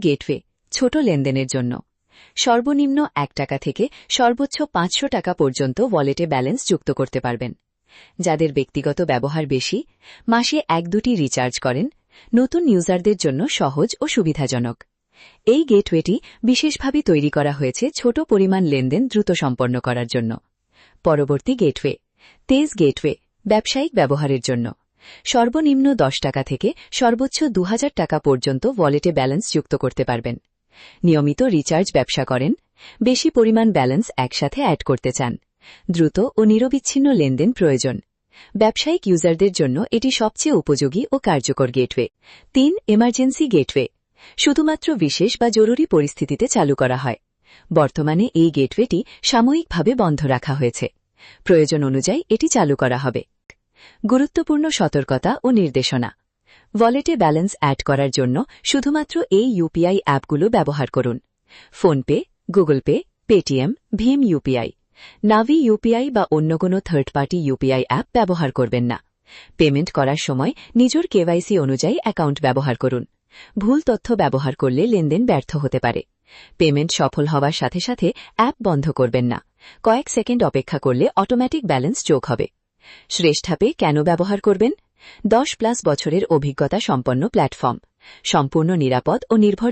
Gateway ছোট লেনদেনের জন্য সর্বনিম্ন 1 টাকা থেকে সর্বোচ্চ 500 টাকা পর্যন্ত ওয়ালেটে ব্যালেন্স যুক্ত করতে পারবেন। যাদের ব্যক্তিগত ব্যবহার বেশি, মাসে 1-2টি রিচার্জ করেন, নতুন ইউজারদের জন্য সহজ ও সুবিধাজনক। এই গেটওয়েটি বিশেষভাবে তৈরি করা হয়েছে ছোট পরিমাণ লেনদেন দ্রুত সম্পন্ন করার জন্য। পরবর্তী গেটওয়ে তেজ গেটওয়ে ব্যবসায়িক ব্যবহারের জন্য সর্বনিম্ন 10 টাকা থেকে সর্বোচ্চ 2000 টাকা পর্যন্ত ওয়ালেটে ব্যালেন্স যুক্ত করতে পারবেন। নিয়মিত রিচার্জ ব্যবসা করেন, বেশি পরিমাণ ব্যালেন্স একসাথে অ্যাড করতে চান, দ্রুত ও নিরবিচ্ছিন্ন লেনদেন প্রয়োজন। ব্যবসায়িক ইউজারদের জন্য এটি সবচেয়ে উপযোগী ও কার্যকর গেটওয়ে। 3 এমার্জেন্সি গেটওয়ে শুধুমাত্র বিশেষ বা জরুরি পরিস্থিতিতে চালু করা হয়। বর্তমানে এই গেটওয়েটি সাময়িকভাবে বন্ধ রাখা হয়েছে। প্রয়োজন অনুযায়ী এটি চালু করা হবে। গুরুত্বপূর্ণ সতর্কতা ও নির্দেশনা। ওয়ালেটে ব্যালেন্স অ্যাড করার জন্য শুধুমাত্র এই ইউপিআই অ্যাপগুলো ব্যবহার করুন: ফোনপে, গুগল পে, পেটিএম, ভীম ইউপিআই। নাভি ইউপিআই বা অন্য কোনো থার্ড পার্টি ইউপিআই অ্যাপ ব্যবহার করবেন না। পেমেন্ট করার সময় নিজের কেওয়াইসি অনুযায়ী অ্যাকাউন্ট ব্যবহার করুন। ভুল তথ্য ব্যবহার করলে লেনদেন ব্যর্থ হতে পারে। পেমেন্ট সফল হওয়ার সাথে সাথে অ্যাপ বন্ধ করবেন না। কয়েক সেকেন্ড অপেক্ষা করলে অটোমেটিক ব্যালেন্স যোগ হবে। শ্রেষ্ঠাপে কেন ব্যবহার করবেন? 10+ বছরের অভিজ্ঞতা সম্পন্ন প্ল্যাটফর্ম, সম্পূর্ণ নিরাপদ ও নির্ভর